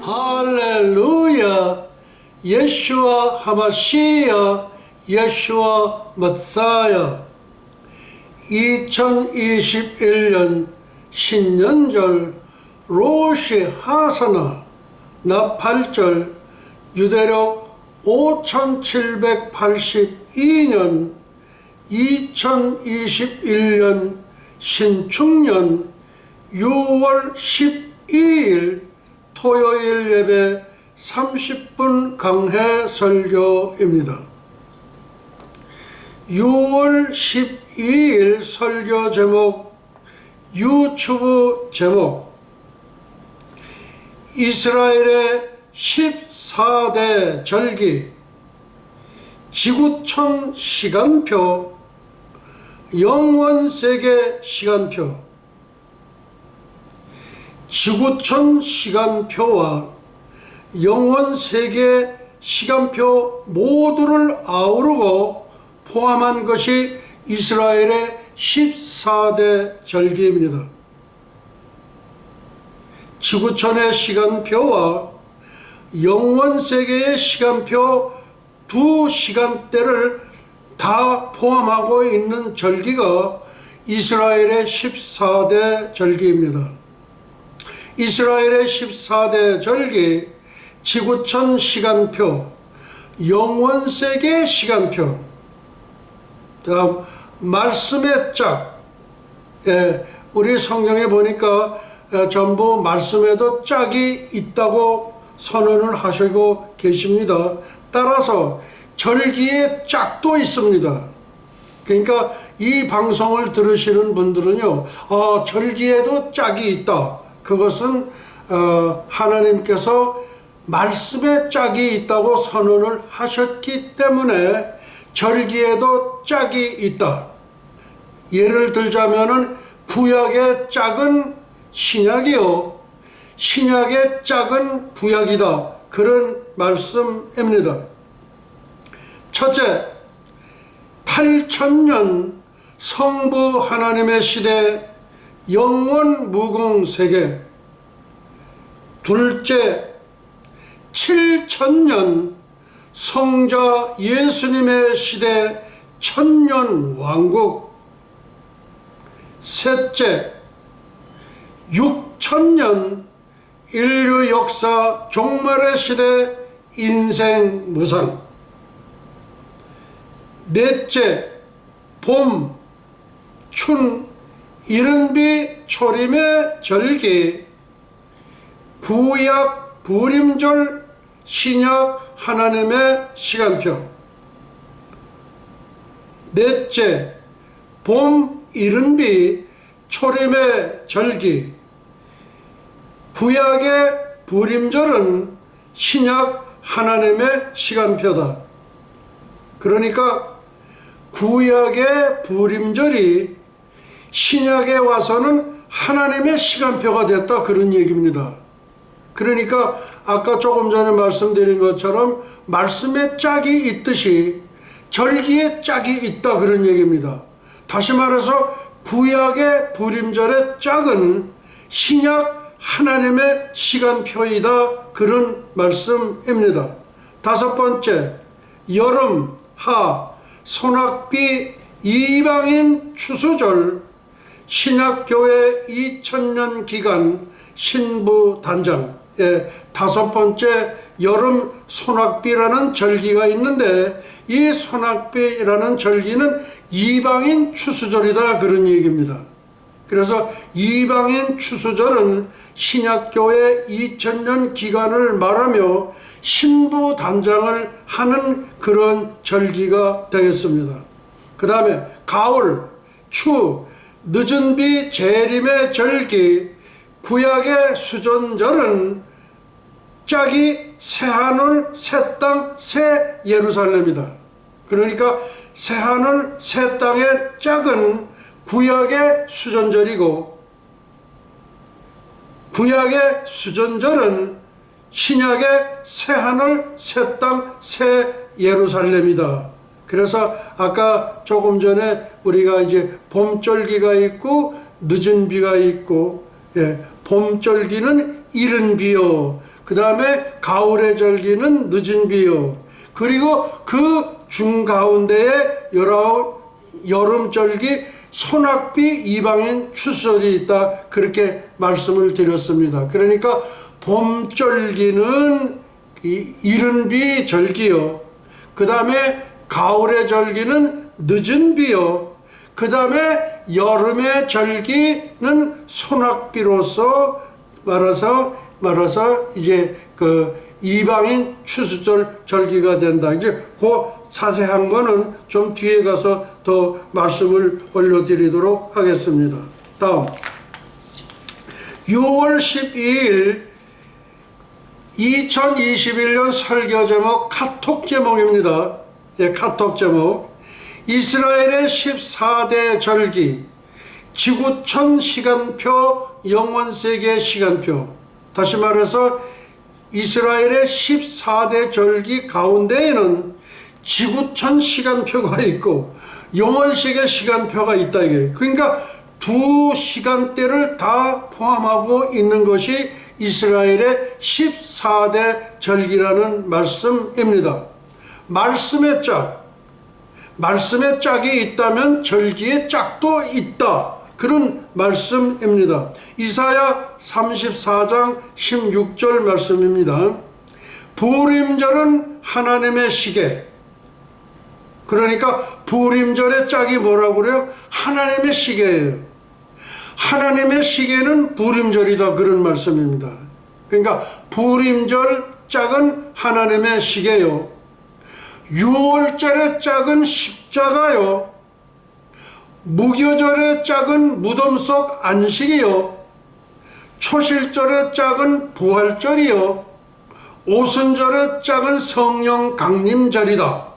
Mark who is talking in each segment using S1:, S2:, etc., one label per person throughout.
S1: 할렐루야. 예슈아 하마시야, 예슈아 메사야. 2021년 신년절 로시 하사나 나팔절 유대력 5782년 2021년 신축년 6월 12일 토요일 예배 30분 강해 설교입니다. 6월 12일 설교 제목, 유튜브 제목, 이스라엘의 14대 절기, 지구촌 시간표, 영원세계 시간표. 지구촌 시간표와 영원세계 시간표 모두를 아우르고 포함한 것이 이스라엘의 14대 절기입니다. 지구촌의 시간표와 영원세계의 시간표 두 시간대를 다 포함하고 있는 절기가 이스라엘의 14대 절기입니다. 이스라엘의 14대 절기, 지구촌 시간표, 영원세계 시간표, 다음 말씀의 짝. 우리 성경에 보니까 전부 말씀에도 짝이 있다고 선언을 하시고 계십니다. 따라서 절기의 짝도 있습니다. 그러니까 이 방송을 들으시는 분들은요, 절기에도 짝이 있다. 그것은 하나님께서 말씀에 짝이 있다고 선언을 하셨기 때문에 절기에도 짝이 있다. 예를 들자면은 구약의 짝은 신약이요, 신약의 짝은 구약이다. 그런 말씀입니다. 첫째, 8000년 성부 하나님의 시대 영원 무궁 세계. 둘째, 7000년 성자 예수님의 시대 천년 왕국. 셋째, 6000년 인류 역사 종말의 시대 인생 무상. 넷째, 봄, 춘, 이른비 초림의 절기. 구약 부림절, 신약 하나님의 시간표. 넷째, 봄, 이른비 초림의 절기. 구약의 부림절은 신약 하나님의 시간표다. 그러니까 구약의 부림절이 신약에 와서는 하나님의 시간표가 됐다, 그런 얘기입니다. 그러니까 아까 조금 전에 말씀드린 것처럼 말씀에 짝이 있듯이 절기에 짝이 있다, 그런 얘기입니다. 다시 말해서 구약의 부림절의 짝은 신약 하나님의 시간표이다, 그런 말씀입니다. 다섯 번째, 여름, 하, 소낙비, 이방인 추수절, 신약교회 2000년 기간 신부 단장. 다섯 번째, 여름 소낙비라는 절기가 있는데 이 소낙비라는 절기는 이방인 추수절이다, 그런 얘기입니다. 그래서 이방인 추수절은 신약교회 2000년 기간을 말하며 신부 단장을 하는 그런 절기가 되겠습니다. 그 다음에 가을, 추, 늦은 비 재림의 절기. 구약의 수전절은 짝이 새하늘, 새 땅, 새 예루살렘이다. 그러니까 새하늘, 새 땅의 짝은 구약의 수전절이고, 구약의 수전절은 신약의 새하늘, 새 땅, 새 예루살렘이다. 그래서 아까 조금 전에 우리가 이제 봄절기가 있고 늦은 비가 있고, 봄절기는 이른 비요, 그 다음에 가을의 절기는 늦은 비요. 그리고 그 중가운데에 여름절기 소낙비 이방인 추수절이 있다. 그렇게 말씀을 드렸습니다. 그러니까 봄절기는 이른 비 절기요. 그 다음에 가을의 절기는 늦은 비요. 그 다음에 여름의 절기는 소낙비로서 말아서 이제 그 이방인 추수절 절기가 된다. 이제 그 자세한 거는 좀 뒤에 가서 더 말씀을 올려드리도록 하겠습니다. 다음 6월 12일 2021년 설교 제목 카톡 제목입니다. 예, 카톡 제목. 이스라엘의 14대 절기, 지구촌 시간표, 영원세계 시간표. 다시 말해서 이스라엘의 14대 절기 가운데에는 지구촌 시간표가 있고 영원세계 시간표가 있다 이게. 그러니까 두 시간대를 다 포함하고 있는 것이 이스라엘의 14대 절기라는 말씀입니다. 말씀의 짝이 있다면 절기의 짝도 있다. 그런 말씀입니다. 이사야 34장 16절 말씀입니다. 부림절은 하나님의 시계. 그러니까 부림절의 짝이 뭐라고 그래요? 하나님의 시계예요. 하나님의 시계는 부림절이다. 그런 말씀입니다. 그러니까 부림절 짝은 하나님의 시계요. 6월절의 짝은 십자가요. 무교절의 짝은 무덤 속 안식이요. 초실절의 짝은 부활절이요. 오순절의 짝은 성령 강림절이다.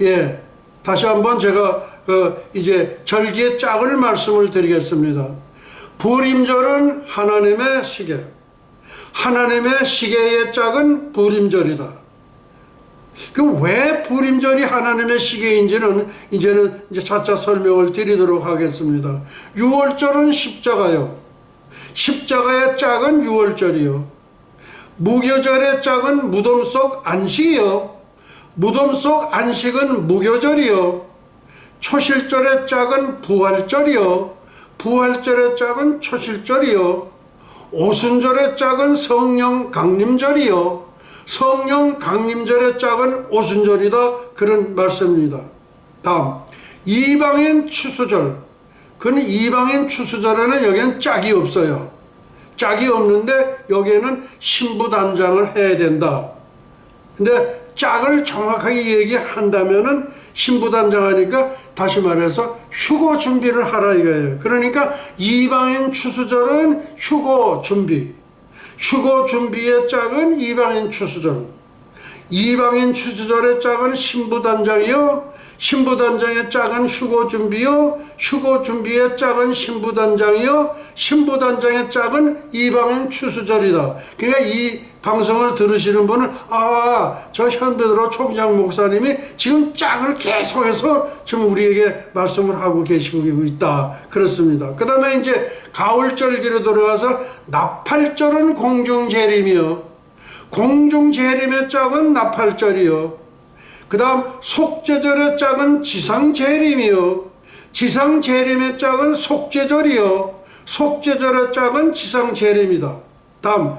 S1: 예, 다시 한번 제가 이제 절기의 짝을 말씀을 드리겠습니다. 부림절은 하나님의 시계. 하나님의 시계의 짝은 부림절이다. 그 왜 부림절이 하나님의 시계인지는 이제는 차차 설명을 드리도록 하겠습니다. 6월절은 십자가요. 십자가의 짝은 6월절이요. 무교절의 짝은 무덤 속 안식이요. 무덤 속 안식은 무교절이요. 초실절의 짝은 부활절이요. 부활절의 짝은 초실절이요. 오순절의 짝은 성령 강림절이요. 성령 강림절의 짝은 오순절이다. 그런 말씀입니다. 다음 이방인 추수절. 그는 이방인 추수절에는 여기는 짝이 없어요. 짝이 없는데 여기에는 신부단장을 해야 된다. 근데 짝을 정확하게 얘기한다면은 신부단장 하니까 다시 말해서 휴고 준비를 하라 이거예요. 그러니까 이방인 추수절은 휴고 준비. 휴고 준비의 짝은 이방인 추수절. 이방인 추수절의 짝은 신부단장이요. 신부단장의 짝은 휴고 준비요. 휴고 준비의 짝은 신부단장이요. 신부단장의 짝은 이방인 추수절이다. 그러니까 이 방송을 들으시는 분은 저 현대드로 총장 목사님이 지금 짝을 계속해서 지금 우리에게 말씀을 하고 계시고 있다. 그렇습니다. 그 다음에 이제 가을절기로 들어가서 나팔절은 공중재림이요. 공중재림의 짝은 나팔절이요. 그 다음 속죄절의 짝은 지상재림이요. 지상재림의 짝은 속죄절이요. 속죄절의 짝은 지상재림이다. 다음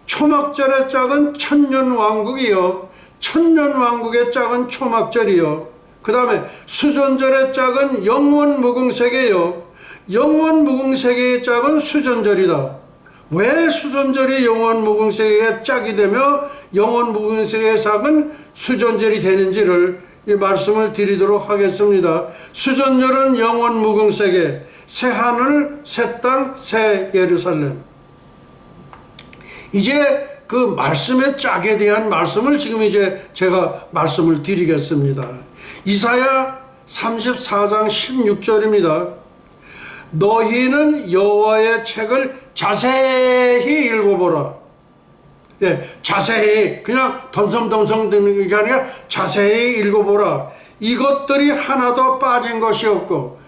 S1: 초막절의 짝은 천년왕국이요. 천년왕국의 짝은 초막절이요. 그 다음에 수전절의 짝은 영원무궁세계요. 영원무궁세계의 짝은 수전절이다. 왜 수전절이 영원무궁세계의 짝이 되며 영원무궁세계의 짝은 수전절이 되는지를 말씀을 드리도록 하겠습니다. 수전절은 영원무궁세계, 새하늘, 새 땅, 새 예루살렘. 이제 그 말씀의 짝에 대한 말씀을 지금 이제 제가 말씀을 드리겠습니다. 이사야 34장 16절입니다. 너희는 여호와의 책을 자세히 읽어보라. 예, 자세히 그냥 덤성덤성 듣는 게 아니라 자세히 읽어보라. 이것들이 하나도 빠진 것이 없고,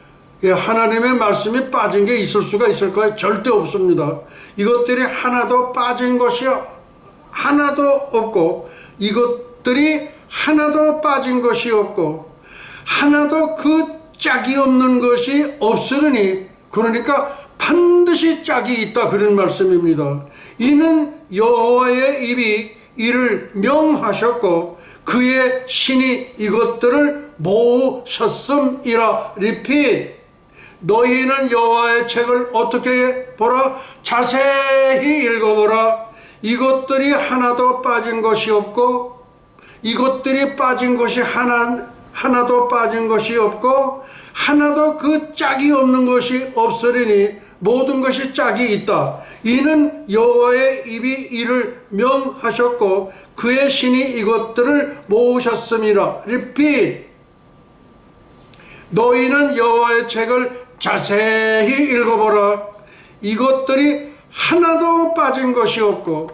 S1: 예, 하나님의 말씀이 빠진 게 있을 수가 있을까요? 절대 없습니다. 이것들이 하나도 빠진 것이 하나도 없고 이것들이 하나도 빠진 것이 없고 하나도 그 짝이 없는 것이 없으리니, 그러니까 반드시 짝이 있다 그런 말씀입니다. 이는 여호와의 입이 이를 명하셨고 그의 신이 이것들을 모으셨음이라. 리핏. 너희는 여호와의 책을 어떻게 보라? 자세히 읽어보라. 이것들이 하나도 빠진 것이 없고 이것들이 빠진 것이 하나도 빠진 것이 없고 하나도 그 짝이 없는 것이 없으리니 모든 것이 짝이 있다. 이는 여호와의 입이 이를 명하셨고 그의 신이 이것들을 모으셨음이라. 리핏. 너희는 여호와의 책을 자세히 읽어보라. 이것들이 하나도 빠진 것이 없고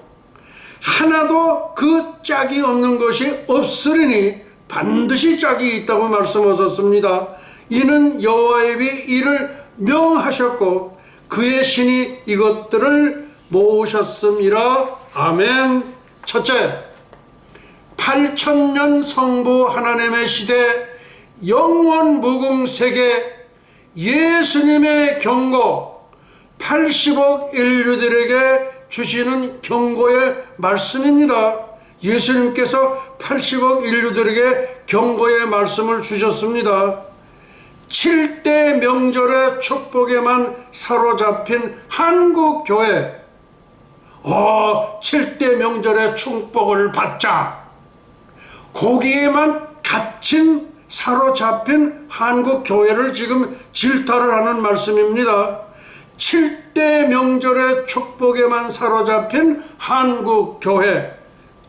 S1: 하나도 그 짝이 없는 것이 없으리니 반드시 짝이 있다고 말씀하셨습니다. 이는 여호와의 입이 이를 명하셨고 그의 신이 이것들을 모으셨음이라. 아멘. 첫째, 8000년 성부 하나님의 시대 영원 무궁세계 예수님의 경고, 80억 인류들에게 주시는 경고의 말씀입니다. 예수님께서 80억 인류들에게 경고의 말씀을 주셨습니다. 7대 명절의 축복에만 사로잡힌 한국교회, 7대 명절의 축복을 받자, 거기에만 갇힌 사로잡힌 한국교회를 지금 질타를 하는 말씀입니다. 7대 명절의 축복에만 사로잡힌 한국교회.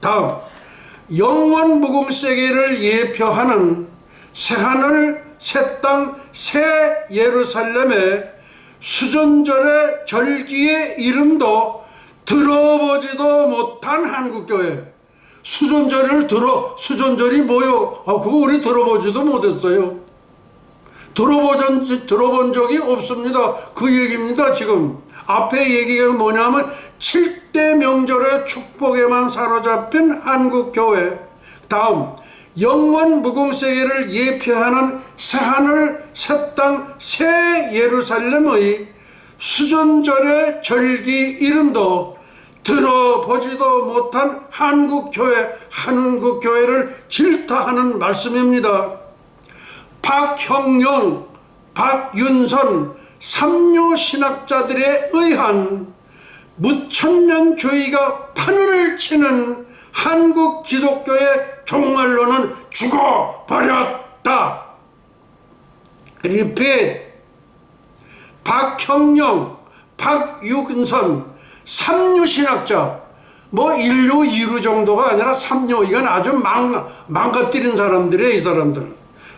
S1: 다음, 영원 무궁세계를 예표하는 새하늘 새 땅 새 예루살렘의 수전절의 절기의 이름도 들어보지도 못한 한국교회. 수전절이 뭐요? 그거 우리 들어보지도 못했어요. 들어본 적이 없습니다. 그 얘기입니다. 지금 앞에 얘기가 뭐냐면 7대 명절의 축복에만 사로잡힌 한국교회. 다음, 영원 무궁세계를 예표하는 새하늘 새 땅 새 예루살렘의 수전절의 절기 이름도 들어보지도 못한 한국교회를 질타하는 말씀입니다. 박형용, 박윤선 삼류 신학자들에 의한 무천년주의가 판을 치는 한국 기독교의 종말론은 죽어버렸다. 리핏. 박형용, 박윤선 삼류신학자, 인류 2류 정도가 아니라 삼류, 이건 아주 망가뜨린 사람들이에요. 이 사람들.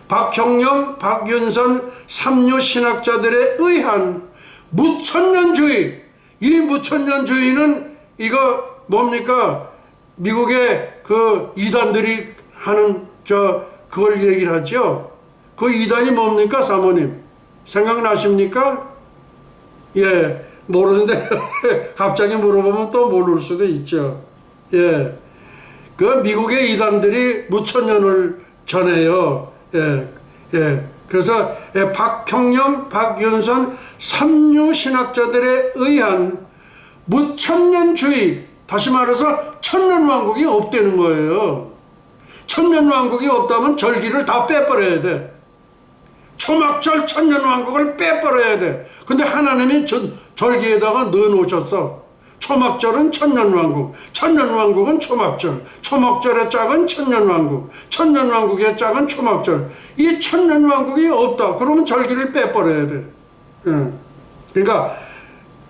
S1: 박형용, 박윤선 삼류신학자들에 의한 무천년주의. 이 무천년주의는 이거 뭡니까? 미국의 그 이단들이 하는 그걸 얘기를 하죠. 그 이단이 뭡니까, 사모님? 생각나십니까? 예, 모르는데 갑자기 물어보면 또 모를 수도 있죠. 예, 그 미국의 이단들이 무천년을 전해요. 예. 그래서 박형영, 박윤선 삼류 신학자들에 의한 무천년주의, 다시 말해서 천년왕국이 없다는 거예요. 천년왕국이 없다면 절기를 다 빼버려야 돼. 초막절 천년왕국을 빼버려야 돼. 근데 하나님이 절기에다가 넣어놓으셨어. 초막절은 천년왕국, 천년왕국은 초막절, 초막절의 짝은 천년왕국, 천년왕국의 짝은 초막절. 이 천년왕국이 없다. 그러면 절기를 빼버려야 돼. 그러니까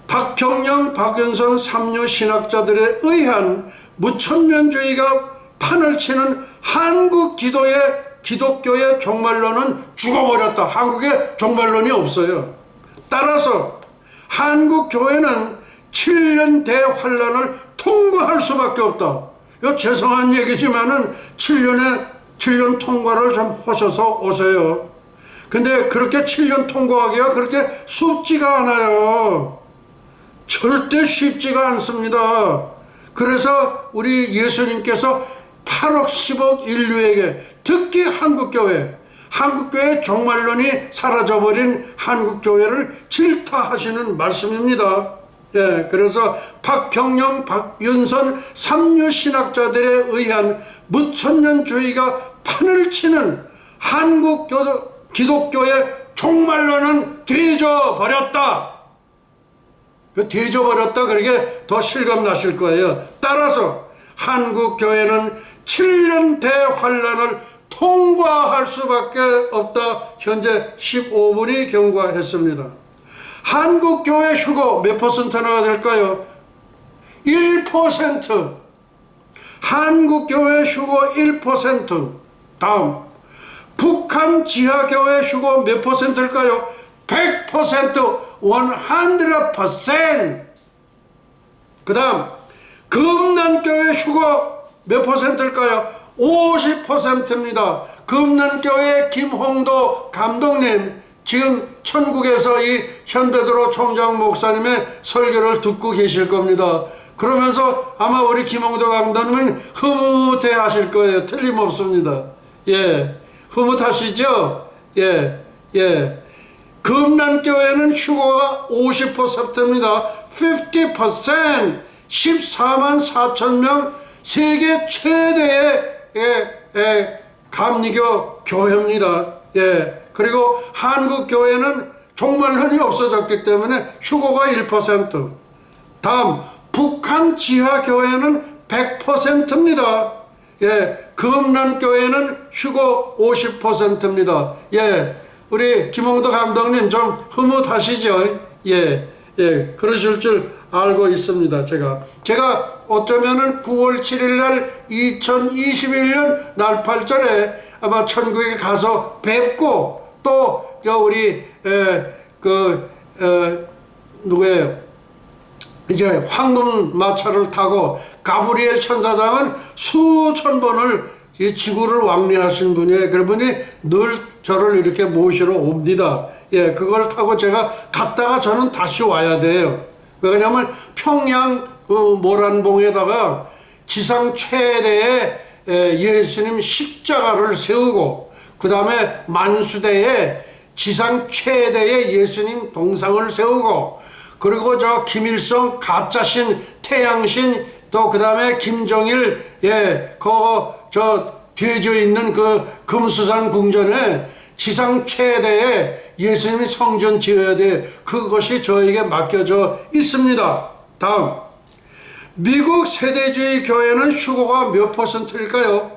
S1: 박형영, 박윤선 삼류 신학자들에 의한 무천년주의가 판을 치는 한국 기독교의 종말론은 죽어버렸다. 한국에 종말론이 없어요. 따라서 한국 교회는 7년 대환란을 통과할 수밖에 없다. 이거 죄송한 얘기지만은 7년 통과를 좀 하셔서 오세요. 근데 그렇게 7년 통과하기가 그렇게 쉽지가 않아요. 절대 쉽지가 않습니다. 그래서 우리 예수님께서 8억 10억 인류에게, 특히 한국교회 종말론이 사라져버린 한국교회를 질타하시는 말씀입니다. 예, 그래서 박경영, 박윤선 삼류 신학자들에 의한 무천년주의가 판을 치는 한국 기독교의 종말론은 뒤져버렸다. 뒤져버렸다. 그러게 더 실감 나실 거예요. 따라서 한국교회는 7년 대환란을 통과할 수밖에 없다. 현재 15분이 경과했습니다. 한국교회 휴거 몇 퍼센트나 될까요? 1%. 한국교회 휴거 1%. 다음, 북한 지하교회 휴거 몇 퍼센트일까요? 100%. 100%. 그 다음, 금난교회 휴거 몇 퍼센트일까요? 50%입니다. 금난교회 김홍도 감독님, 지금 천국에서 이 현배드로 총장 목사님의 설교를 듣고 계실 겁니다. 그러면서 아마 우리 김홍도 감독님은 흐뭇해 하실 거예요. 틀림없습니다. 예, 흐뭇하시죠? 예, 예. 금난교회는 휴거가 50%입니다. 50%. 14만 4천 명, 세계 최대의 감리교 교회입니다. 예. 그리고 한국교회는 종말론이 없어졌기 때문에 휴거가 1%. 다음, 북한 지하교회는 100%입니다. 예. 금난교회는 휴거 50%입니다. 예. 우리 김홍도 감독님 좀 흐뭇하시죠? 예. 예. 그러실 줄 알고 있습니다. 제가 어쩌면은 9월 7일 날 2021년 날팔절에 아마 천국에 가서 뵙고, 또 우리 누구예요? 이제 황금 마차를 타고 가브리엘 천사장은 수천 번을 이 지구를 왕래하신 분이에요. 그분이 늘 저를 이렇게 모시러 옵니다. 예, 그걸 타고 제가 갔다가 저는 다시 와야 돼요. 왜냐하면 평양 모란봉에다가 지상 최대의 예수님 십자가를 세우고, 그 다음에 만수대에 지상 최대의 예수님 동상을 세우고, 그리고 저 김일성 가짜신 태양신, 또 그 다음에 김정일, 되어져 있는 그 금수산 궁전에 지상 최대의 예수님이 성전 지어야 돼. 그것이 저에게 맡겨져 있습니다. 다음, 미국 세대주의 교회는 휴거가 몇 퍼센트일까요?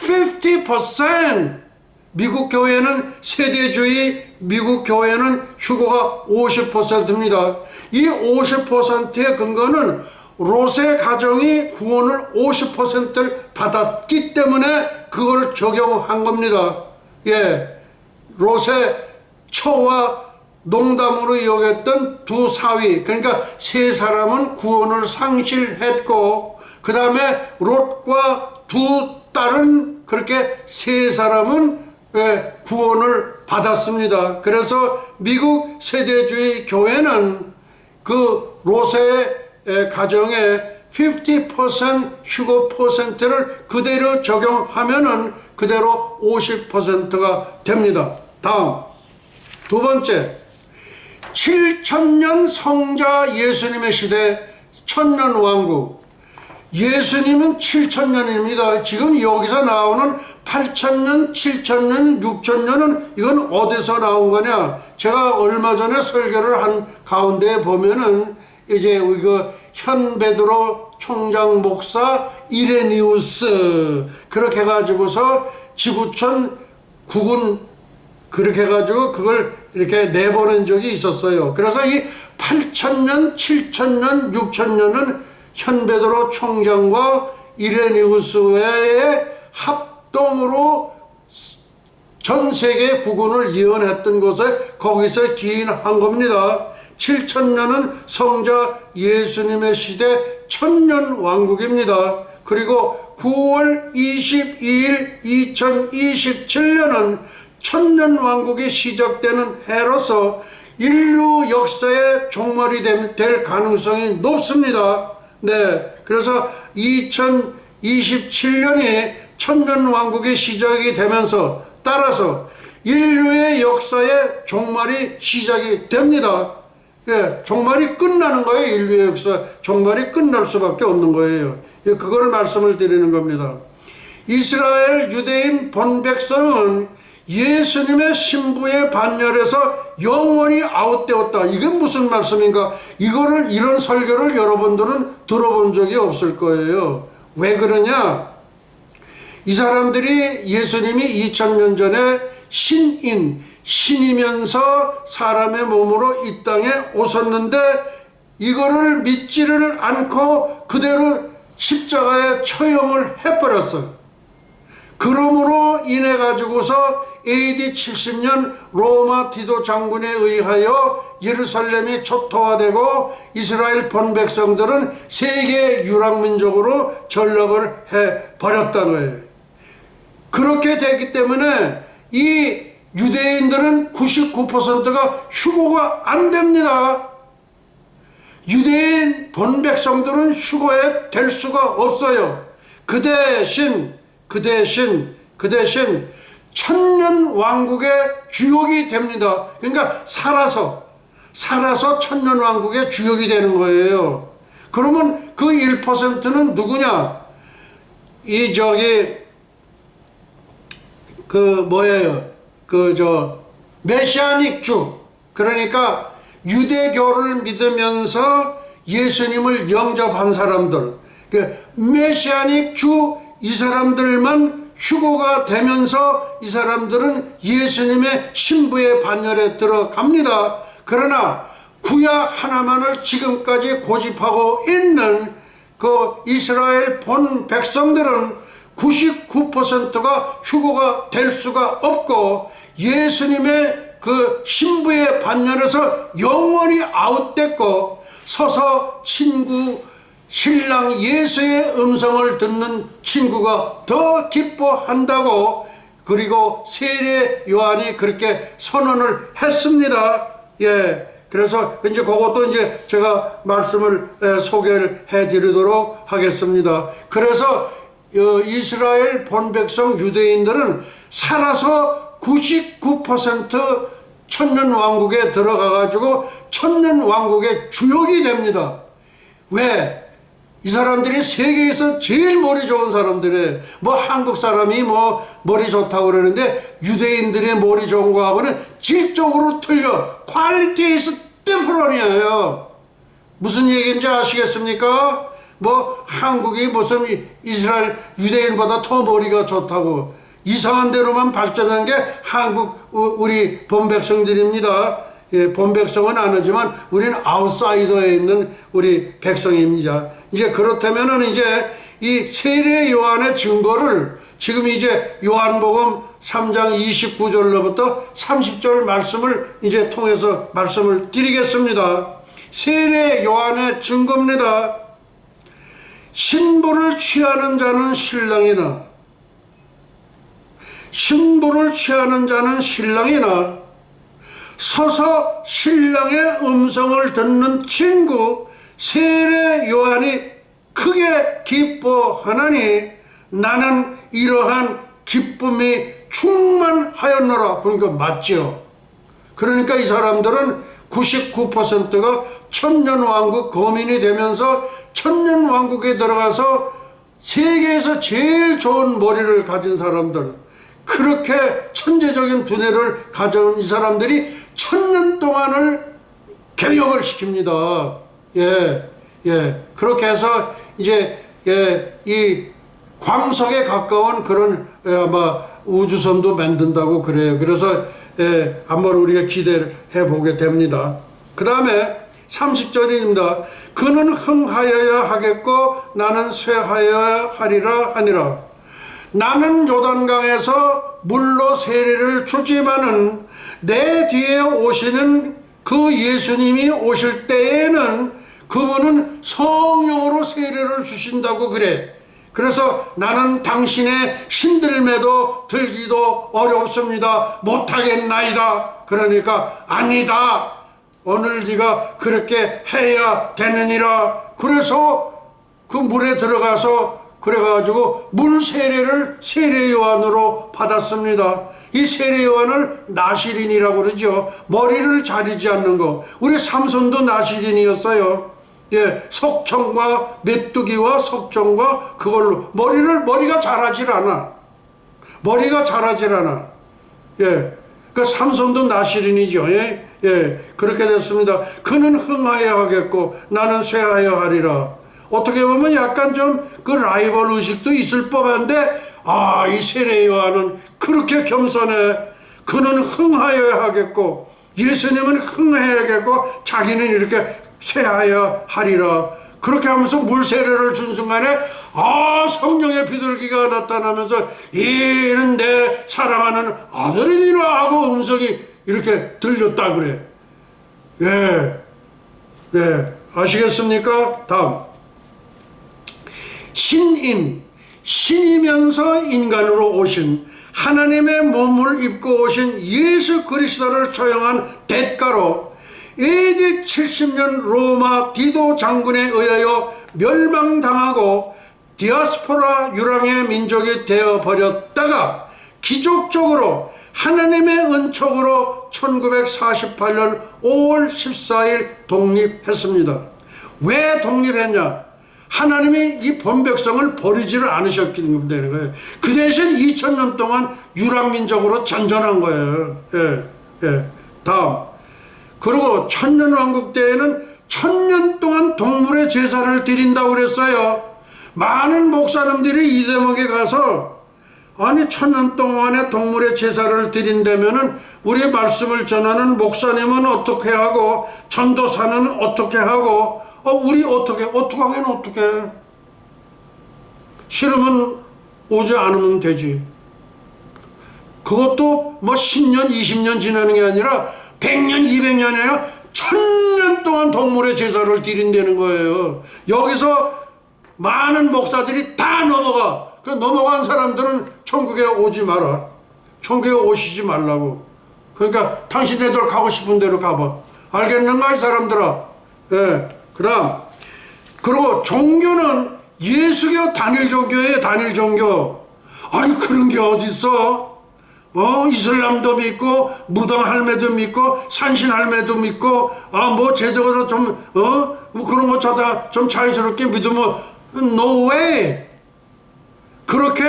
S1: 50%. 미국 교회는 세대주의, 미국 교회는 휴거가 50%입니다. 이 50%의 근거는 롯의 가정이 구원을 50%를 받았기 때문에 그걸 적용한 겁니다. 예, 롯의 처와 농담으로 여겼던 두 사위, 그러니까 세 사람은 구원을 상실했고, 그 다음에 롯과 두 딸은, 그렇게 세 사람은 구원을 받았습니다. 그래서 미국 세대주의 교회는 그 롯의 가정에 50% 휴거 퍼센트를 그대로 적용하면은 그대로 50%가 됩니다. 다음, 두 번째, 7천년 성자 예수님의 시대, 천년왕국. 예수님은 7천년입니다. 지금 여기서 나오는 8천년, 7천년, 6천년은 이건 어디서 나온 거냐? 제가 얼마 전에 설교를 한 가운데 보면은 이제 그 현베드로 총장 목사 이레니우스, 그렇게 해가지고서 지구촌 국운, 그렇게 해가지고 그걸 이렇게 내보낸 적이 있었어요. 그래서 이 8천년, 7천년, 6천년은 현베드로 총장과 이레니우스의 합동으로 전 세계 국운을 예언했던 것에 거기서 기인한 겁니다. 7천년은 성자 예수님의 시대 천년 왕국입니다. 그리고 9월 22일 2027년은 천년 왕국이 시작되는 해로서 인류 역사의 종말이 될 가능성이 높습니다. 네, 그래서 2027년이 천년왕국의 시작이 되면서 따라서 인류의 역사의 종말이 시작이 됩니다. 예, 종말이 끝나는 거예요. 인류의 역사 종말이 끝날 수밖에 없는 거예요. 예, 그걸 말씀을 드리는 겁니다. 이스라엘 유대인 본백성은 예수님의 신부의 반열에서 영원히 아웃되었다. 이건 무슨 말씀인가? 이런 설교를 여러분들은 들어본 적이 없을 거예요. 왜 그러냐? 이 사람들이 예수님이 2000년 전에 신이면서 사람의 몸으로 이 땅에 오셨는데 이거를 믿지를 않고 그대로 십자가에 처형을 해버렸어요. 그러므로 인해 가지고서 AD 70년 로마 디도 장군에 의하여 예루살렘이 초토화되고 이스라엘 본백성들은 세계 유랑민족으로 전락을 해버렸다는 거예요. 그렇게 됐기 때문에 이 유대인들은 99%가 휴거가 안 됩니다. 유대인 본백성들은 휴거에 될 수가 없어요. 그 대신 천년 왕국의 주역이 됩니다. 그러니까 살아서 천년 왕국의 주역이 되는 거예요. 그러면 그 1%는 누구냐? 메시아닉 주, 그러니까 유대교를 믿으면서 예수님을 영접한 사람들, 메시아닉 주, 이 사람들만 휴거가 되면서 이 사람들은 예수님의 신부의 반열에 들어갑니다. 그러나 구약 하나만을 지금까지 고집하고 있는 그 이스라엘 본 백성들은 99%가 휴거가 될 수가 없고 예수님의 그 신부의 반열에서 영원히 아웃됐고 서서 신랑 예수의 음성을 듣는 친구가 더 기뻐한다고, 그리고 세례 요한이 그렇게 선언을 했습니다. 예. 그래서 이제 그것도 이제 제가 말씀을 소개를 해 드리도록 하겠습니다. 그래서 이스라엘 본백성 유대인들은 살아서 99% 천년 왕국에 들어가 가지고 천년 왕국의 주역이 됩니다. 왜? 이 사람들이 세계에서 제일 머리 좋은 사람들이에요. 한국 사람이 머리 좋다고 그러는데 유대인들의 머리 좋은 거하고는 질적으로 틀려. 퀄리티에서 디퍼런이에요. 무슨 얘기인지 아시겠습니까? 한국이 무슨 이스라엘 유대인보다 더 머리가 좋다고. 이상한 데로만 발전한 게 한국 우리 본백성들입니다. 예, 본백성은 아니지만 우리는 아웃사이더에 있는 우리 백성입니다. 이제 그렇다면은 이제 이 세례 요한의 증거를 지금 이제 요한복음 3장 29절로부터 30절 말씀을 이제 통해서 말씀을 드리겠습니다. 세례 요한의 증거입니다. 신부를 취하는 자는 신랑이나 서서 신랑의 음성을 듣는 친구 세례 요한이 크게 기뻐하나니 나는 이러한 기쁨이 충만하였노라. 그러니까 맞죠. 그러니까 이 사람들은 99%가 천년왕국 거민이 되면서 천년왕국에 들어가서 세계에서 제일 좋은 머리를 가진 사람들, 그렇게 천재적인 두뇌를 가져온 이 사람들이 천년 동안을 개혁을 시킵니다. 그렇게 해서 이제 이 광석에 가까운 그런 아마 우주선도 만든다고 그래요. 그래서 한번 우리가 기대를 해보게 됩니다. 그 다음에 30절입니다. 그는 흥하여야 하겠고 나는 쇠하여야 하리라 하니라. 나는 요단강에서 물로 세례를 주지만은 내 뒤에 오시는 그 예수님이 오실 때에는 그분은 성령으로 세례를 주신다고 그래. 그래서 나는 당신의 신들매도 들기도 어렵습니다. 못하겠나이다. 그러니까 아니다. 오늘 네가 그렇게 해야 되느니라. 그래서 그 물에 들어가서 그래가지고 물 세례를 세례 요한으로 받았습니다. 이 세례 요한을 나시린이라고 그러죠. 머리를 자르지 않는 거. 우리 삼손도 나시린이었어요. 예, 석청과 메뚜기와 석청과 그걸로 머리가 자라질 않아. 머리가 자라질 않아. 예, 그 삼손도 나시린이죠. 예, 예, 그렇게 됐습니다. 그는 흥하여 하겠고 나는 쇠하여 하리라. 어떻게 보면 약간 좀 그 라이벌 의식도 있을 법한데, 이 세례 요한은 그렇게 겸손해. 그는 흥하여야 하겠고 예수님은 흥해야겠고 자기는 이렇게 쇠하여 하리라. 그렇게 하면서 물 세례를 준 순간에 성령의 비둘기가 나타나면서 이는 내 사랑하는 아들이니라 하고 음성이 이렇게 들렸다 그래. 예, 네, 아시겠습니까? 다음, 신이면서 인간으로 오신 하나님의 몸을 입고 오신 예수 그리스도를 처형한 대가로 AD 70년 로마 디도 장군에 의하여 멸망당하고 디아스포라 유랑의 민족이 되어버렸다가 기적적으로 하나님의 은총으로 1948년 5월 14일 독립했습니다. 왜 독립했냐? 하나님이 이 본백성을 버리지를 않으셨기 때문에 거예요. 그 대신 2000년 동안 유랑민족으로 전전한 거예요. 예, 예. 다음, 그리고 천년왕국 때에는 1000년 동안 동물의 제사를 드린다고 그랬어요. 많은 목사님들이 이 대목에 가서 아니 1000년 동안에 동물의 제사를 드린다면은 우리 말씀을 전하는 목사님은 어떻게 하고 전도사는 어떻게 하고 우리 어떻게 하긴 어떻게 싫으면 오지 않으면 되지. 그것도 뭐 10년 20년 지나는 게 아니라 100년 200년이 아니라 1000년 동안 동물의 제사를 드린다는 거예요. 여기서 많은 목사들이 다 넘어가. 그 넘어간 사람들은 천국에 오지 마라. 천국에 오시지 말라고. 그러니까 당신네들 가고 싶은 대로 가봐. 알겠는가 이 사람들아. 예. 그 다음, 그리고 종교는 예수교 단일 종교예요. 단일 종교. 아니 그런 게 어딨어. 이슬람도 믿고 무당 할매도 믿고 산신 할매도 믿고 뭐 제적으로 좀 뭐 그런 거 찾아 좀 자유스럽게 믿으면 no way. 그렇게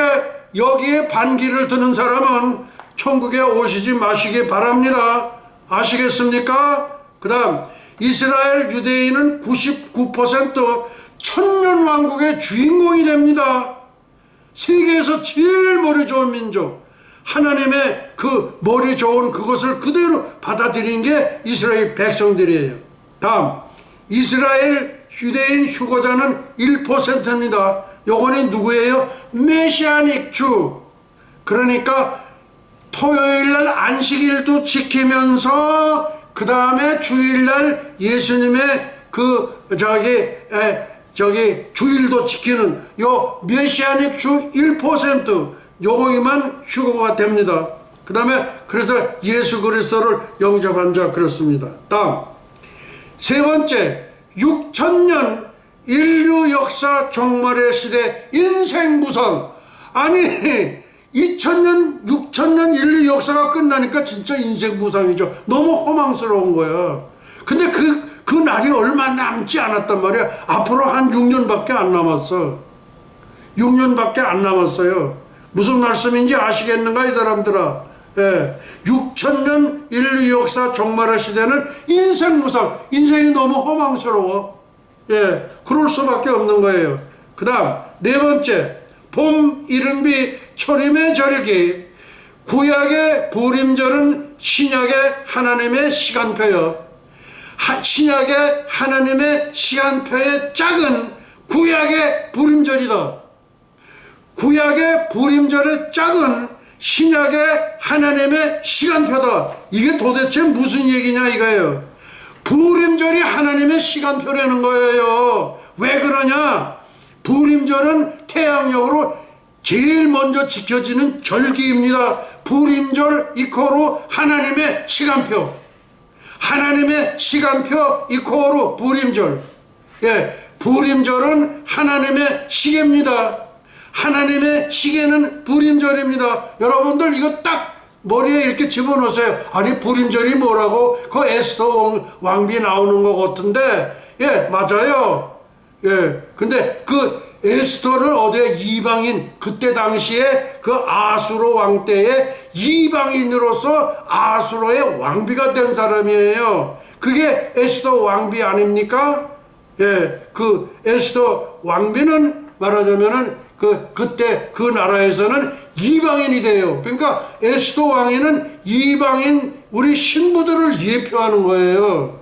S1: 여기에 반기를 드는 사람은 천국에 오시지 마시기 바랍니다. 아시겠습니까? 그 다음, 이스라엘 유대인은 99% 천년왕국의 주인공이 됩니다. 세계에서 제일 머리 좋은 민족, 하나님의 그 머리 좋은 그것을 그대로 받아들인 게 이스라엘 백성들이에요. 다음, 이스라엘 유대인 휴거자는 1%입니다. 요거는 누구예요? 메시아닉 주. 그러니까 토요일날 안식일도 지키면서 그 다음에 주일날 예수님의 주일도 지키는 요 메시아닉 주 1% 요거이만 휴거가 됩니다. 그 다음에 그래서 예수 그리스도를 영접한 자 그렇습니다. 다음, 세 번째, 6000년 인류 역사 종말의 시대 인생 무상. 아니 2000년 6000년 인류 역사가 끝나니까 진짜 인생 무상이죠. 너무 허망스러운 거야. 근데 그 날이 얼마 남지 않았단 말이야. 앞으로 한 6년밖에 안 남았어. 6년밖에 안 남았어요. 무슨 말씀인지 아시겠는가 이 사람들아. 예. 6000년 인류 역사 종말의 시대는 인생 무상. 인생이 너무 허망스러워. 예, 그럴 수밖에 없는 거예요. 그 다음, 네 번째, 봄, 이른비, 초림의 절기. 구약의 부림절은 신약의 하나님의 시간표요. 신약의 하나님의 시간표의 짝은 구약의 부림절이다. 구약의 부림절의 짝은 신약의 하나님의 시간표다. 이게 도대체 무슨 얘기냐 이거예요. 부림절이 하나님의 시간표라는 거예요. 왜 그러냐? 부림절은 태양력으로 제일 먼저 지켜지는 절기입니다. 부림절 이코로 하나님의 시간표. 하나님의 시간표 이코로 부림절. 예, 부림절은 하나님의 시계입니다. 하나님의 시계는 부림절입니다. 여러분들 이거 딱 머리에 이렇게 집어넣으세요. 아니 부림절이 뭐라고? 그 에스더 왕비 나오는 것 같은데, 예, 맞아요. 예, 근데 그 에스더는 어디에 이방인, 그때 당시에 그 아수로 왕 때에 이방인으로서 아수로의 왕비가 된 사람이에요. 그게 에스더 왕비 아닙니까? 예, 그 에스더 왕비는 말하자면은 그때 그 나라에서는 이방인이 돼요. 그러니까 에스더 왕위는 이방인 우리 신부들을 예표하는 거예요.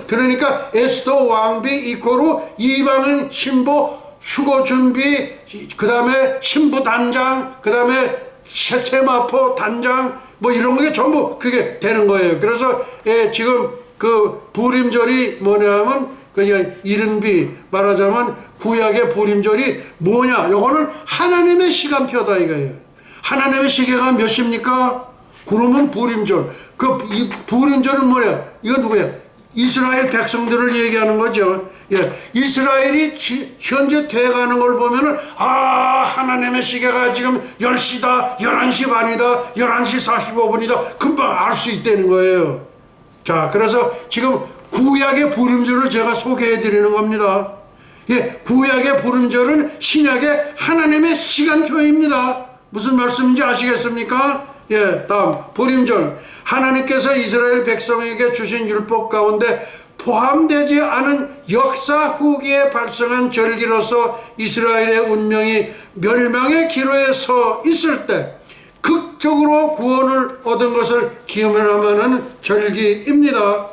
S1: 그러니까 에스더 왕비 이코로 이방인 신부 휴거 준비, 그 다음에 신부 단장, 그 다음에 세마포 단장, 뭐 이런 게 전부 그게 되는 거예요. 그래서 지금 그 부림절이 뭐냐면 그 이른비 말하자면 구약의 부림절이 뭐냐? 요거는 하나님의 시간표다 이거예요. 하나님의 시계가 몇 시입니까? 그러면 부림절. 이 부림절은 뭐야? 이거 누구야? 이스라엘 백성들을 얘기하는 거죠. 예, 이스라엘이 현재 돼가는 걸 보면은 하나님의 시계가 지금 10시다, 11시 반이다, 11시 45분이다 금방 알 수 있다는 거예요. 자, 그래서 지금 구약의 부름절을 제가 소개해 드리는 겁니다. 예, 구약의 부름절은 신약의 하나님의 시간표입니다. 무슨 말씀인지 아시겠습니까? 예, 다음 부림절. 하나님께서 이스라엘 백성에게 주신 율법 가운데 포함되지 않은 역사 후기에 발생한 절기로서 이스라엘의 운명이 멸망의 기로에 서 있을 때 극적으로 구원을 얻은 것을 기념하는 절기입니다.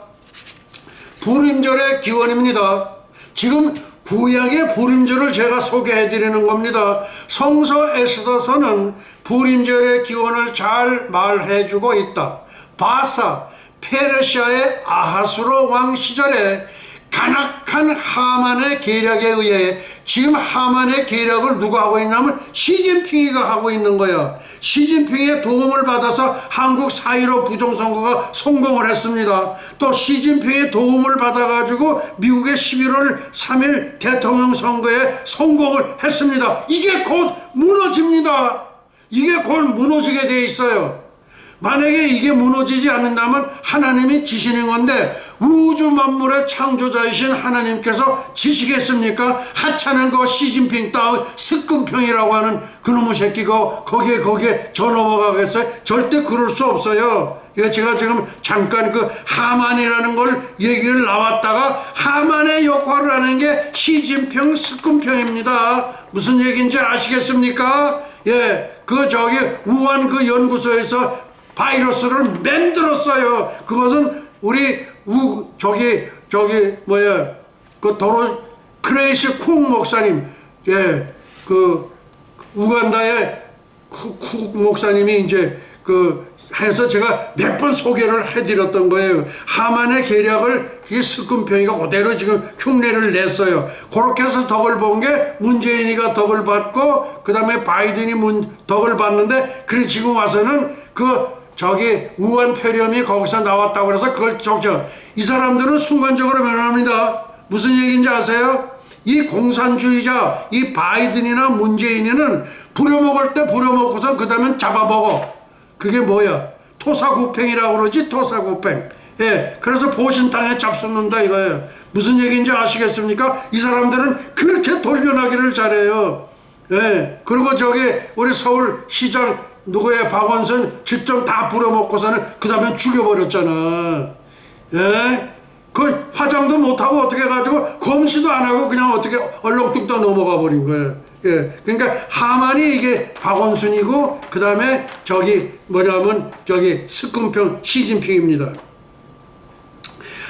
S1: 부림절의 기원입니다. 지금 구약의 부림절을 제가 소개해 드리는 겁니다. 성서 에스더서는 부림절의 기원을 잘 말해 주고 있다. 바사, 페르시아의 아하수로 왕 시절에 간악한 하만의 계략에 의해, 지금 하만의 계략을 누가 하고 있냐면 시진핑이가 하고 있는 거야. 시진핑의 도움을 받아서 한국 4.15 부정선거가 성공을 했습니다. 또 시진핑의 도움을 받아가지고 미국의 11월 3일 대통령 선거에 성공을 했습니다. 이게 곧 무너집니다. 이게 곧 무너지게 돼 있어요. 만약에 이게 무너지지 않는다면 하나님이 지시는 건데, 우주 만물의 창조자이신 하나님께서 지시겠습니까? 하찮은 거 시진핑 따위 스끔평이라고 하는 그놈의 새끼가 거기에 저 넘어가겠어요? 절대 그럴 수 없어요. 이거 제가 지금 잠깐 그 하만이라는 걸 얘기를 나왔다가 하만의 역할을 하는 게 시진핑 스끔평입니다. 무슨 얘기인지 아시겠습니까? 예, 우한 그 연구소에서 바이러스를 만들었어요. 그것은 우리 크레이시 쿵 목사님, 예, 그 우간다의 쿵 목사님이 이제 해서 제가 몇 번 소개를 해드렸던 거예요. 하만의 계략을 스끔평이가 그대로 지금 흉내를 냈어요. 그렇게 해서 덕을 본 게 문재인이가 덕을 받고, 그 다음에 바이든이 덕을 받는데, 그래 지금 와서는 우한 폐렴이 거기서 나왔다고 그래서 그걸 이 사람들은 순간적으로 변합니다. 무슨 얘기인지 아세요? 이 공산주의자, 이 바이든이나 문재인이는 부려먹을 때 부려먹고선 그 다음엔 잡아먹어. 그게 뭐야? 토사구팽이라고 그러지, 토사구팽. 예, 그래서 보신탕에 잡숴놓는다 이거예요. 무슨 얘기인지 아시겠습니까? 이 사람들은 그렇게 돌변하기를 잘해요. 예, 그리고 우리 서울시장 누구의 박원순 집좀 다 부려먹고서는 그 다음에 죽여버렸잖아. 예? 그 화장도 못하고 어떻게 해가지고 검시도 안 하고 그냥 어떻게 얼렁뚱땅 넘어가 버린 거예요. 예. 그러니까 하만이 이게 박원순이고, 그 다음에 스끔평 시진핑입니다.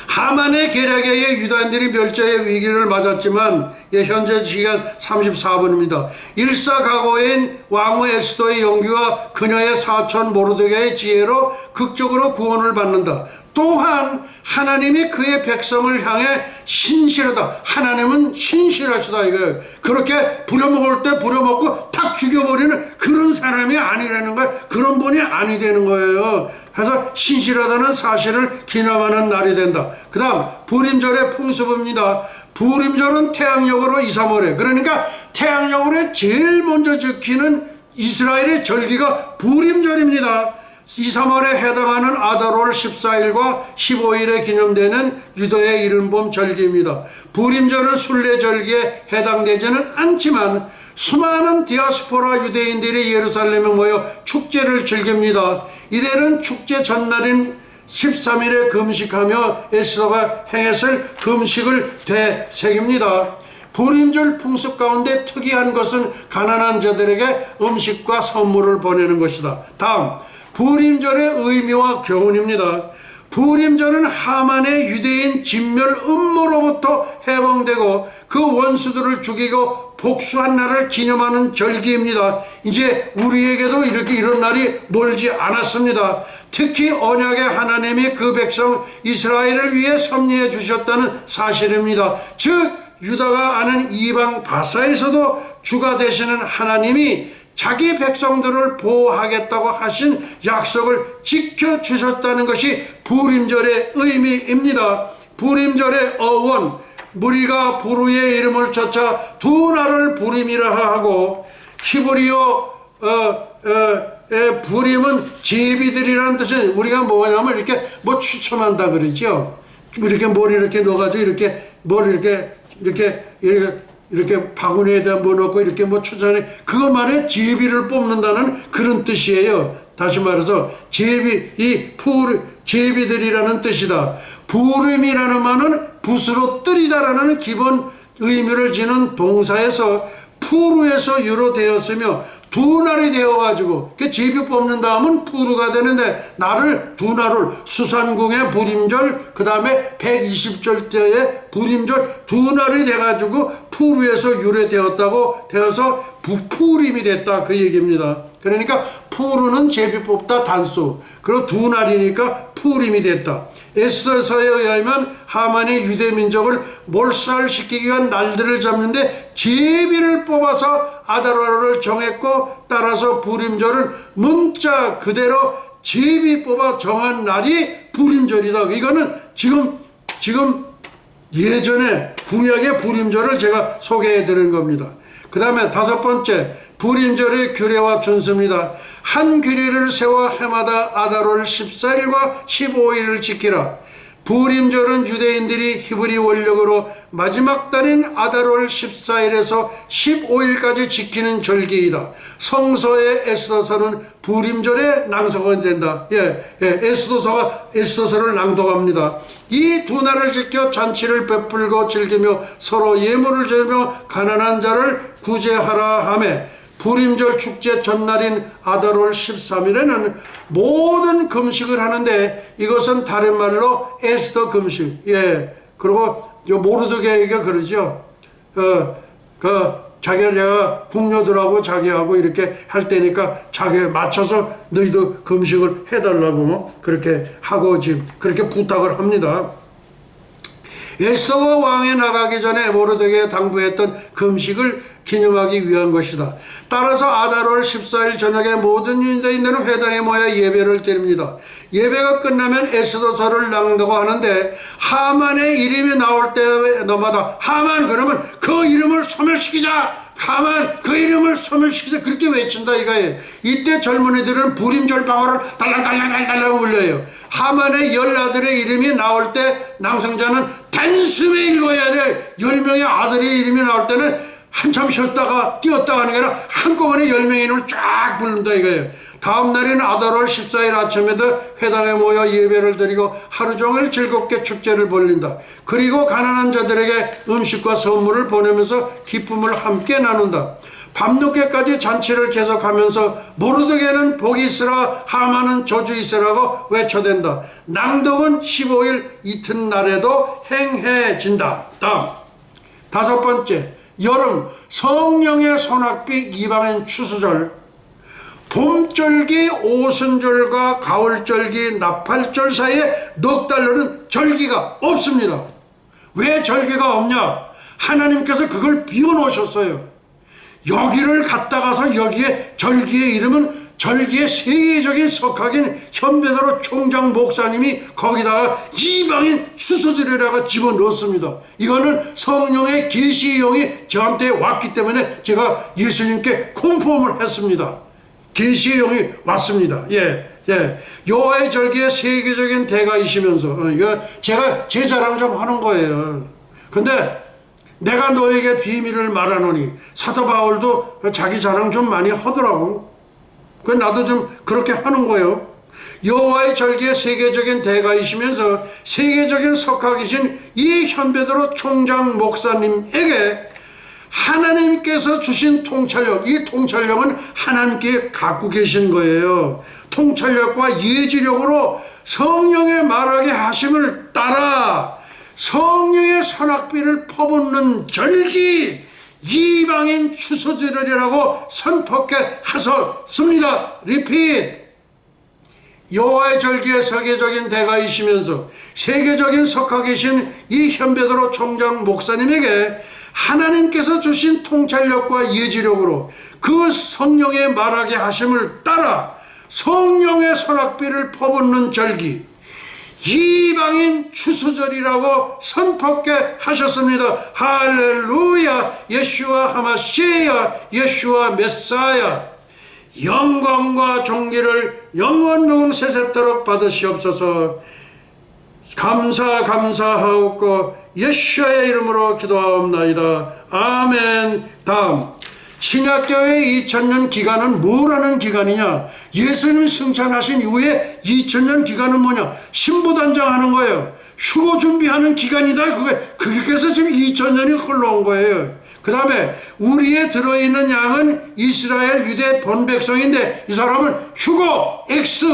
S1: 하만의 계략에 의해 유다인들이 멸절의 위기를 맞았지만, 현재 시간 34분입니다. 일사각오인 왕후 에스더의 용기와 그녀의 사촌 모르드게의 지혜로 극적으로 구원을 받는다. 또한 하나님이 그의 백성을 향해 신실하다. 하나님은 신실하시다 이거예요. 그렇게 부려먹을 때 부려먹고 탁 죽여버리는 그런 사람이 아니라는 거예요. 그런 분이 아니 되는 거예요. 그래서 신실하다는 사실을 기념하는 날이 된다. 그 다음 부림절의 풍습입니다. 부림절은 태양력으로 2, 3월에, 그러니까 태양력으로 제일 먼저 지키는 이스라엘의 절기가 부림절입니다. 2, 3월에 해당하는 아달월 14일과 15일에 기념되는 유대의 이른봄 절기입니다. 부림절은 순례절기에 해당되지는 않지만 수많은 디아스포라 유대인들이 예루살렘에 모여 축제를 즐깁니다. 이들은 축제 전날인 13일에 금식하며 에스더가 행했을 금식을 되새깁니다. 부림절 풍습 가운데 특이한 것은 가난한 자들에게 음식과 선물을 보내는 것이다. 다음, 부림절의 의미와 교훈입니다. 부림절은 하만의 유대인 진멸 음모로부터 해방되고 그 원수들을 죽이고 복수한 날을 기념하는 절기입니다. 이제 우리에게도 이런 날이 멀지 않았습니다. 특히 언약의 하나님이 그 백성 이스라엘을 위해 섭리해 주셨다는 사실입니다. 즉 유다가 아는 이방 바사에서도 주가 되시는 하나님이 자기 백성들을 보호하겠다고 하신 약속을 지켜주셨다는 것이 부림절의 의미입니다. 부림절의 어원, 무리가 부르의 이름을 쫓아 두 날을 부림이라 하고, 히브리어 부림은 제비들이라는 뜻은 우리가 뭐냐면 이렇게 뭐 추첨한다 그러죠. 이렇게 머리 이렇게 넣어가지고 이렇게 머리 이렇게 바구니에다 뭐 넣고 이렇게 뭐 추천해, 그거 말에 제비를 뽑는다는 그런 뜻이에요. 다시 말해서 제비들이라는 뜻이다. 부름이라는 말은 붓으로 뜨리다라는 기본 의미를 지닌 동사에서 푸르에서 유로되었으며 두 날이 되어가지고 그 제비 뽑는 다음은 푸르가 되는데, 두 날을 수산궁의 부림절, 그 다음에 120절 때의 부림절 두 날이 돼가지고 푸르에서 되어서 부푸림이 됐다, 그 얘기입니다. 그러니까 푸르는 제비 뽑다 단수, 그리고 두 날이니까 푸림이 됐다. 에스더서에 의하면 하만이 유대 민족을 몰살시키기 위한 날들을 잡는데 제비를 뽑아서 아달월을 정했고, 따라서 부림절은 문자 그대로 제비 뽑아 정한 날이 부림절이다. 이거는 지금 예전에 구약의 부림절을 제가 소개해 드린 겁니다. 그 다음에 다섯 번째, 부림절의 규례와 준수입니다. 한 규례를 세워 해마다 아달월 14일과 15일을 지키라. 부림절은 유대인들이 히브리 원력으로 마지막 달인 아달월 14일에서 15일까지 지키는 절기이다. 성서의 에스더서는 부림절에 낭송이 된다. 에스더서를 낭독합니다. 이 두 날을 지켜 잔치를 베풀고 즐기며 서로 예물을 드리며 가난한 자를 구제하라 하며, 부림절 축제 전날인 아달월 13일에는 모든 금식을 하는데, 이것은 다른 말로 에스더 금식. 그리고 모르드게가 그러죠. 자기가 궁녀들하고 자기하고 이렇게 할 때니까 자기에 맞춰서 너희도 금식을 해달라고 그렇게 하고 지금 그렇게 부탁을 합니다. 에스더가 왕에 나가기 전에 모르드게에 당부했던 금식을 기념하기 위한 것이다. 따라서 아달월 14일 저녁에 모든 유대인들은 회당에 모여 예배를 드립니다. 예배가 끝나면 에스더서를 낭독하는데, 하만의 이름이 나올 때마다 하만 그러면 그 이름을 소멸시키자, 하만 그 이름을 소멸시키자, 그렇게 외친다 이거예요. 이때 젊은이들은 부림절 방언을 달랑달랑 울려요. 하만의 10아들의 이름이 나올 때 낭송자는 단숨에 읽어야 돼. 10명의 아들의 이름이 나올 때는 한참 쉬었다가 뛰었다가 하는 게 아니라 한꺼번에 10명의 이름을 쫙 부른다 이거예요. 다음 날인 아달월 14일 아침에도 회당에 모여 예배를 드리고 하루 종일 즐겁게 축제를 벌린다. 그리고 가난한 자들에게 음식과 선물을 보내면서 기쁨을 함께 나눈다. 밤늦게까지 잔치를 계속하면서 모르드게는 복이 있으라, 하만은 저주 있으라고 외쳐댄다. 낭독은 15일 이튿날에도 행해진다. 다음, 다섯 번째, 여름 성령의 소낙비 이방인 추수절. 봄절기 오순절과 가을절기 나팔절 사이에 넉 달로는 절기가 없습니다. 왜 절기가 없냐? 하나님께서 그걸 비워놓으셨어요. 여기를 갔다 가서 여기에 절기의 이름은 절기의 세계적인 석학인 현베드로 총장 목사님이 거기다가 이방인 추수절이라고 집어넣었습니다. 이거는 성령의 계시의 영이 저한테 왔기 때문에 제가 예수님께 컨펌을 했습니다. 계시의 영이 왔습니다. 여호와의 절기의 세계적인 대가이시면서 제가 제 자랑 좀 하는 거예요. 근데 내가 너에게 비밀을 말하노니, 사도 바울도 자기 자랑 좀 많이 하더라고. 그 나도 좀 그렇게 하는 거예요. 여호와의 절기의 세계적인 대가이시면서 세계적인 석학이신 이 현베드로 총장 목사님에게 하나님께서 주신 통찰력, 이 통찰력은 하나님께 갖고 계신 거예요. 통찰력과 예지력으로 성령의 말하게 하심을 따라 성령의 선악비를 퍼붓는 절기, 이방인 추수절이라고 선포케 하셨습니다. 리핏. 여호와의 절기의 세계적인 대가이시면서 세계적인 석학이신 이 현베드로 총장 목사님에게 하나님께서 주신 통찰력과 예지력으로 그 성령의 말하게 하심을 따라 성령의 선악비를 퍼붓는 절기, 이방인 추수절이라고 선포케 하셨습니다. 할렐루야. 예슈아 하마시야, 예슈아 메사야. 영광과 존귀를 영원 무궁 세세토록 받으시옵소서. 감사하옵고 예수의 이름으로 기도하옵나이다. 아멘. 다음, 신약교회의 2000년 기간은 뭐라는 기간이냐? 예수님 승천하신 이후에 2000년 기간은 뭐냐? 신부단장하는 거예요. 휴고 준비하는 기간이다. 그렇게 해서 지금 2000년이 흘러온 거예요. 그 다음에 우리에 들어있는 양은 이스라엘 유대 본백성인데 이 사람은 휴고 X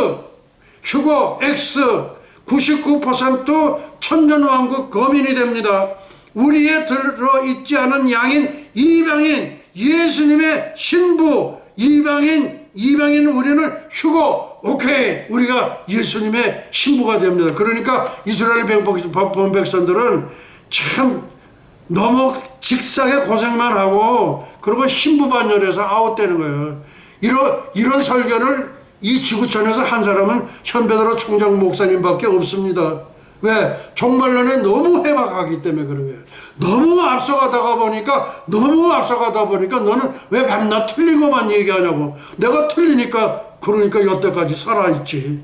S1: 99% 천년왕국 거민이 됩니다. 우리에 들어있지 않은 양인 이방인, 예수님의 신부, 이방인 우리는 휴고, 오케이, 우리가 예수님의 신부가 됩니다. 그러니까 이스라엘 본백성들은 참 너무 직사게 고생만 하고 그리고 신부반열에서 아웃되는 거예요. 이런 설교를 이 지구촌에서 한 사람은 현베드로 총장 목사님밖에 없습니다. 왜? 종말론에 너무 해박하기 때문에 그런 거예요. 너무 앞서가다 보니까 너는 왜 밤낮 틀리고만 얘기하냐고. 내가 틀리니까 그러니까 여태까지 살아있지.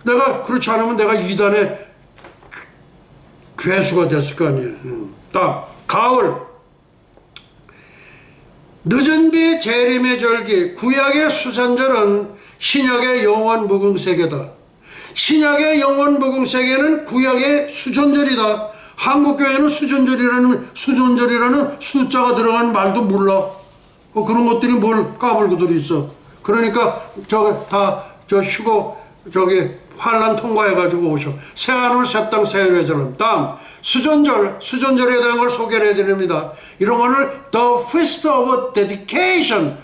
S1: 내가 그렇지 않으면 내가 이단의 괴수가 됐을 거 아니에요. 다음, 가을. 늦은 비 재림의 절기, 구약의 수산절은 신약의 영원 무궁세계다. 신약의 영원 무궁세계는 구약의 수전절이다. 한국교회는 수전절이라는 숫자가 들어간 말도 몰라. 그런 것들이 뭘 까불고 들어있어. 그러니까 휴고 환란 통과해가지고 오셔. 새하늘 새땅 새해의 절임. 다음, 수전절에 대한 걸 소개를 해드립니다. 이런 거를 The Feast of Dedication.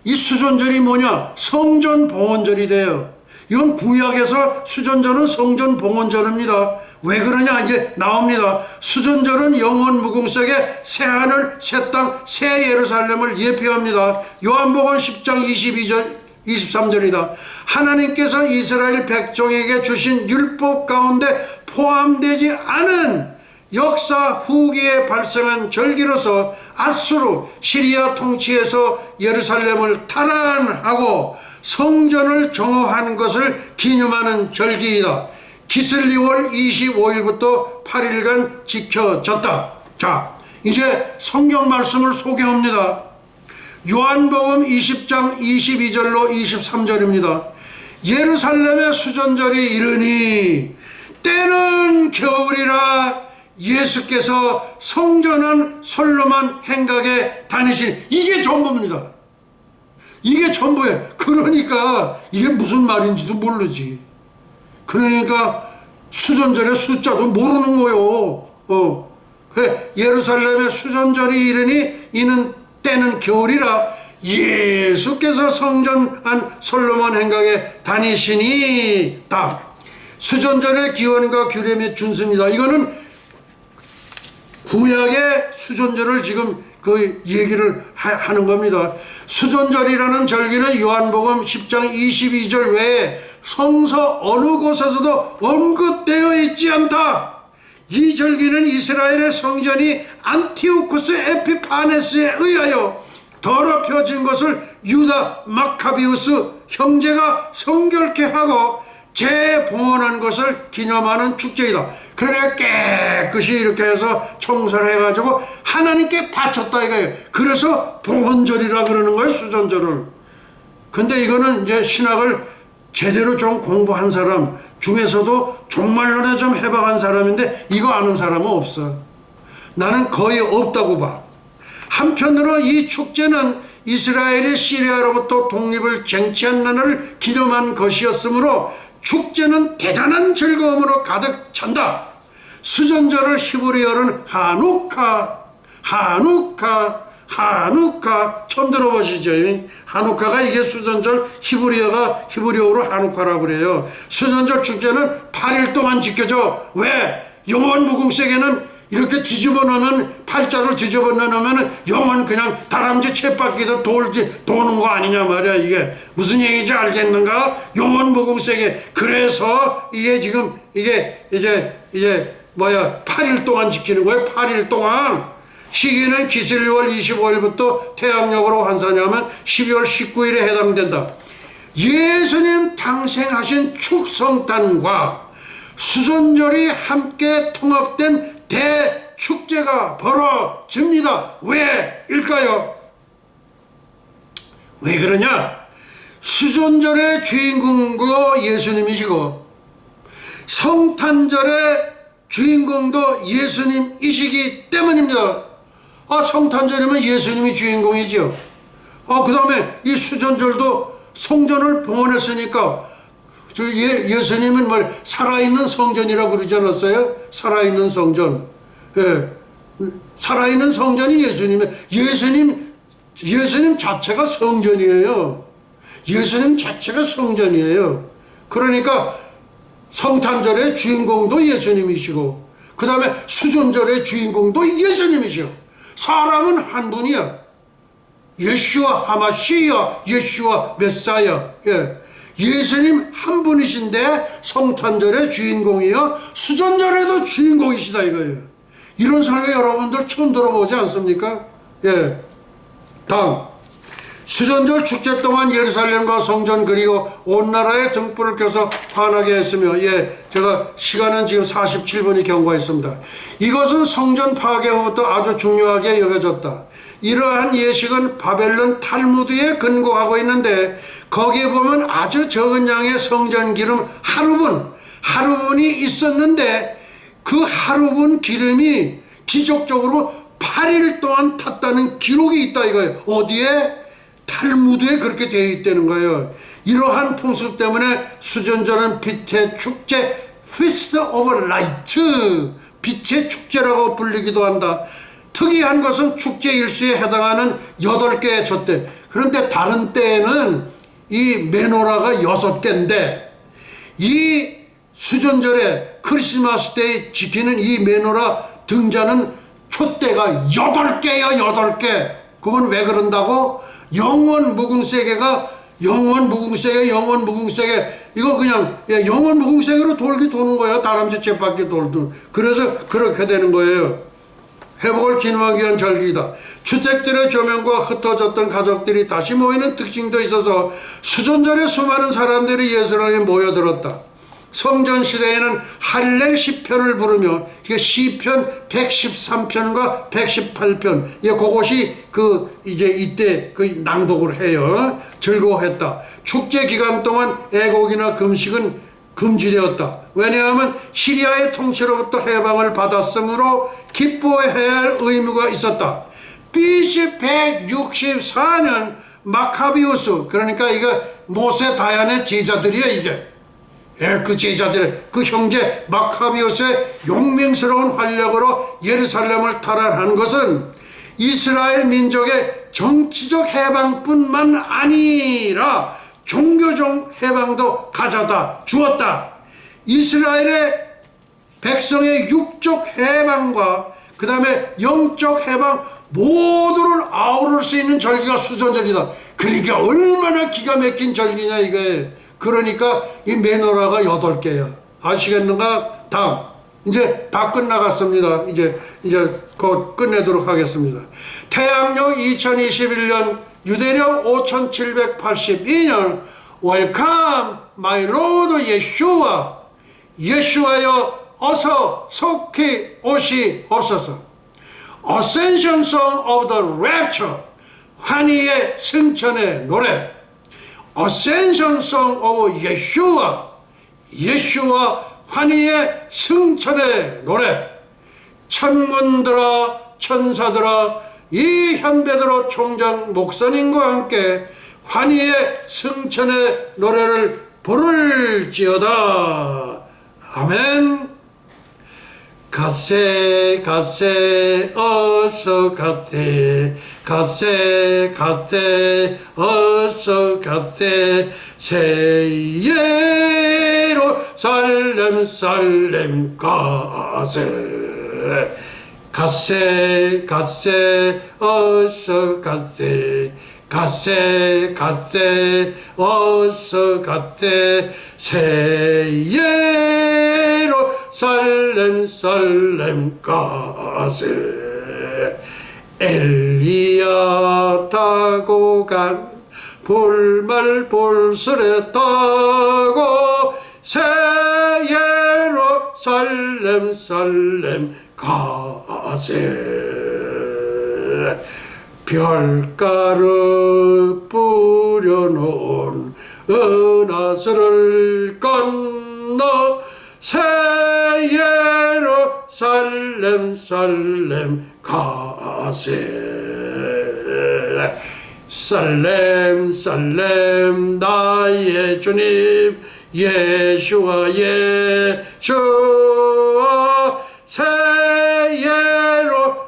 S1: 이 수전절이 뭐냐? 성전 봉헌절이 돼요. 이건 구약에서 수전절은 성전 봉헌절입니다. 왜 그러냐? 이제 나옵니다. 수전절은 영원 무궁색의 새하늘, 새 땅, 새 예루살렘을 예표합니다. 요한복음 10장 23절이다. 하나님께서 이스라엘 백성에게 주신 율법 가운데 포함되지 않은 역사 후기에 발생한 절기로서 아수르, 시리아 통치에서 예루살렘을 탈환하고 성전을 정화한 것을 기념하는 절기이다. 기슬리월 25일부터 8일간 지켜졌다. 자, 이제 성경 말씀을 소개합니다. 요한복음 20장 22절로 23절입니다. 예루살렘의 수전절이 이르니 때는 겨울이라 예수께서 성전은 솔로몬 행각에 다니신. 이게 전부입니다. 이게 전부예요. 그러니까 이게 무슨 말인지도 모르지. 그러니까 수전절의 숫자도 모르는 거요. 그래, 예루살렘의 수전절이 이르니 이는 때는 겨울이라 예수께서 성전한 솔로몬 행각에 다니시니. 다음, 수전절의 기원과 규례 및 준수입니다. 이거는 구약의 수전절을 지금 그 얘기를 하는 겁니다. 수전절이라는 절기는 요한복음 10장 22절 외에 성서 어느 곳에서도 언급되어 있지 않다. 이 절기는 이스라엘의 성전이 안티오쿠스 에피파네스에 의하여 더럽혀진 것을 유다 마카비우스 형제가 성결케 하고 재봉헌한 것을 기념하는 축제이다. 그러니까 깨끗이 이렇게 해서 청소를 해가지고 하나님께 바쳤다 이거예요. 그래서 봉헌절이라 그러는 거예요, 수전절을. 근데 이거는 이제 신학을 제대로 좀 공부한 사람 중에서도 정말로 좀 해박한 사람인데 이거 아는 사람은 없어. 나는 거의 없다고 봐. 한편으로 이 축제는 이스라엘이 시리아로부터 독립을 쟁취한 날을 기념한 것이었으므로 축제는 대단한 즐거움으로 가득 찬다. 수전절을 히브리어로는 하누카 처음 들어보시죠? 하누카가 이게 수전절 히브리어로 하누카라고 그래요. 수전절 축제는 8일 동안 지켜져. 왜? 영원 무궁색에는 이렇게 뒤집어 놓으면, 팔자를 뒤집어 놓으면 영원 그냥 다람쥐 쳇바퀴도 도는 거 아니냐 말이야. 이게 무슨 얘기인지 알겠는가? 영원 무궁색에. 그래서 이게 지금 이게 이제 8일 동안 지키는 거예요. 8일 동안. 시기는 기슬리월 25일부터 태양력으로 환산하면 12월 19일에 해당된다. 예수님 당생하신 축성탄과 수전절이 함께 통합된 대축제가 벌어집니다. 왜일까요? 왜 그러냐? 수전절의 주인공도 예수님이시고 성탄절의 주인공도 예수님이시기 때문입니다. 성탄절이면 예수님이 주인공이죠. 그 다음에 이 수전절도 성전을 봉헌했으니까 예수님은 살아있는 성전이라고 그러지 않았어요? 살아있는 성전. 예. 살아있는 성전이 예수님 자체가 성전이에요. 예수님 자체가 성전이에요. 그러니까 성탄절의 주인공도 예수님이시고 그 다음에 수전절의 주인공도 예수님이시고 사람은 한 분이야. 예슈아 하마시야, 예슈아 메사야. 예. 예수님 한 분이신데 성탄절의 주인공이요 수전절에도 주인공이시다 이거예요. 이런 설교 여러분들 처음 들어보지 않습니까? 예. 다음, 수전절 축제 동안 예루살렘과 성전 그리고 온 나라에 등불을 켜서 환하게 했으며, 제가 시간은 지금 47분이 경과했습니다. 이것은 성전 파괴 후부터 아주 중요하게 여겨졌다. 이러한 예식은 바벨론 탈무드에 근거하고 있는데 거기에 보면 아주 적은 양의 성전 기름 하루분이 있었는데 그 하루분 기름이 기적적으로 8일 동안 탔다는 기록이 있다 이거예요. 어디에? 탈무드에 그렇게 되어 있다는 거예요. 이러한 풍습 때문에 수전절은 빛의 축제, Feast of Light, 빛의 축제라고 불리기도 한다. 특이한 것은 축제 일수에 해당하는 8개의 젖대. 그런데 다른 때에는 이 메노라가 6개인데 이 수전절에 크리스마스 때에 지키는 이 메노라 등자는 촛대가 8개야 8개. 그건 왜 그런다고? 영원 무궁세계가 영원 무궁세계 이거 그냥 영원 무궁세계로 도는 거예요. 다람쥐 쳇바퀴 돌든. 그래서 그렇게 되는 거예요. 회복을 기념하기 위한 절기이다. 주택들의 조명과 흩어졌던 가족들이 다시 모이는 특징도 있어서 수전절에 수많은 사람들이 예루살렘에 모여들었다. 성전 시대에는 할렐 시편을 부르며 시편 113편과 118편 그것이 이때 낭독을 해요. 즐거워했다. 축제 기간 동안 애곡이나 금식은 금지되었다. 왜냐하면 시리아의 통치로부터 해방을 받았으므로 기뻐해야 할 의무가 있었다. BC 164년 마카비우스, 그러니까 이거 모세 다얀의 제자들이야 이게. 그 제자들, 그 형제 마카비우스의 용맹스러운 활력으로 예루살렘을 탈환한 것은 이스라엘 민족의 정치적 해방뿐만 아니라 종교적 해방도 가져다 주었다. 이스라엘의 백성의 육적 해방과 그 다음에 영적 해방 모두를 아우를 수 있는 절기가 수전절기다. 그러니까 얼마나 기가 막힌 절기냐 이거예요. 그러니까 이 메노라가 8개야. 아시겠는가? 다음. 이제 다 끝나갔습니다. 이제 곧 끝내도록 하겠습니다. 태양력 2021년 유대력 5782년 웰컴 마이 로드 예슈아. 예슈아여 어서 속히 오시옵소서. Ascension Song of the Rapture. 환희의 승천의 노래. Ascension Song of Yeshua. 예슈아 환희의 승천의 노래. 천문들아 천사들아 이 현배들어 총장 목사님과 함께 환희의 승천의 노래를 부를지어다. 아멘. 갓세 갓세 어서 갓세 갓세 갓세 어서 갓세 새 예루살렘 살렘 갓세 갓세 갓세 어서 갓세 갓세 갓세 어서 갓세 새 예루살렘 살렘 갓세 엘리야 타고 간 볼말 볼술에 타고 새 예루살렘 살렘 갓세 별가루 뿌려놓은 은하수를 건너 새 예루살렘 살렘 가세 살렘 살렘 나의 주님 예수와 예수와 새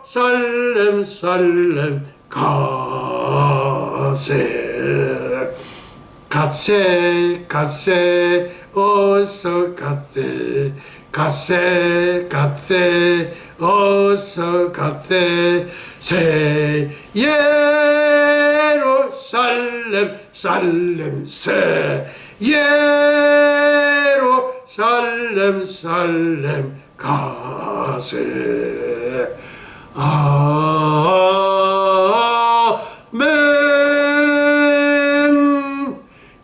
S1: 예루살렘 살렘 갓세 갓세 갓세 어서 갓세 갓세 갓세 어서 갓세 새 예루살렘 살렘 새 예루살렘 살렘 갓세 아멘.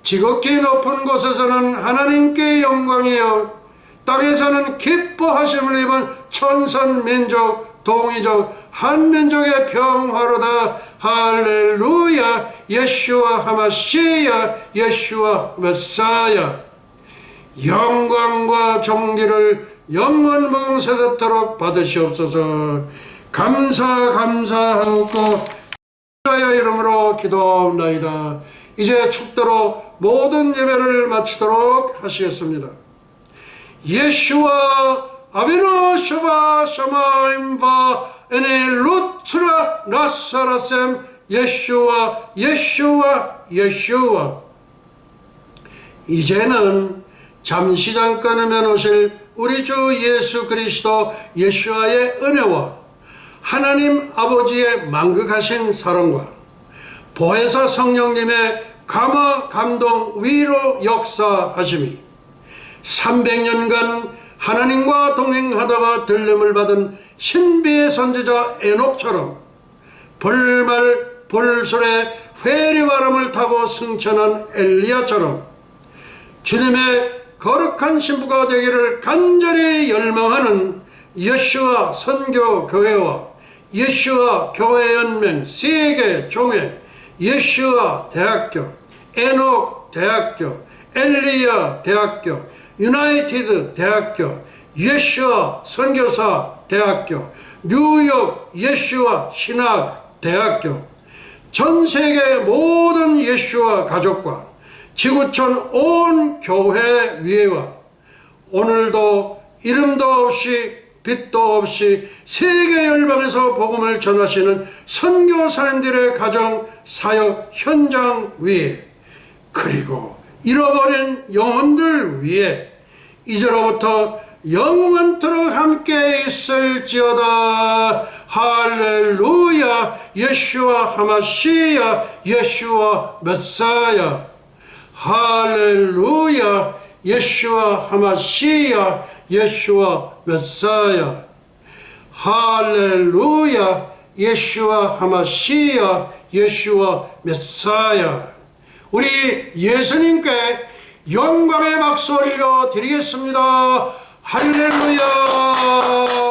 S1: 지극히 높은 곳에서는 하나님께 영광이요 땅에서는 기뻐하심을 입은 천선민족 동이족 한민족의 평화로다. 할렐루야. 예슈아 하마시야 예슈아 메사야. 영광과 존귀를 영원 무궁세세토록 받으시옵소서. 감사하고 주의 이름으로 기도하옵나이다. 이제 축도로 모든 예배를 마치도록 하시겠습니다. 예슈아 아비노 샤바 샤마임바 에네 루트라 나사라셈 예슈아 예슈아 예슈아. 이제는 잠시 잠깐이면 오실 우리 주 예수 그리스도 예슈아의 은혜와 하나님 아버지의 만극하신 사랑과 보혜사 성령님의 감화 감동 위로 역사하심이 300년간 하나님과 동행하다가 들림을 받은 신비의 선지자 에녹처럼 볼말 볼술에 회리바람을 타고 승천한 엘리야처럼 주님의 거룩한 신부가 되기를 간절히 열망하는 예슈아 선교교회와 예슈아 교회연맹 세계 종회 예슈아 대학교 에녹 대학교 엘리야 대학교 유나이티드 대학교 예슈아 선교사 대학교 뉴욕 예슈아 신학 대학교 전세계 모든 예슈아 가족과 지구촌 온 교회 위에와 오늘도 이름도 없이 빛도 없이 세계 열방에서 복음을 전하시는 선교사님들의 가정 사역 현장 위에 그리고 잃어버린 영혼들 위에 이제로부터 영원토록 함께 있을지어다. 할렐루야. 예수와 하마시야. 예수와 메사야. 할렐루야. 예수와 하마시야. 예수와 메사야. 할렐루야. 예수와 하마시야. 예수와 메사야. 우리 예수님께 영광의 박수 올려 드리겠습니다. 할렐루야.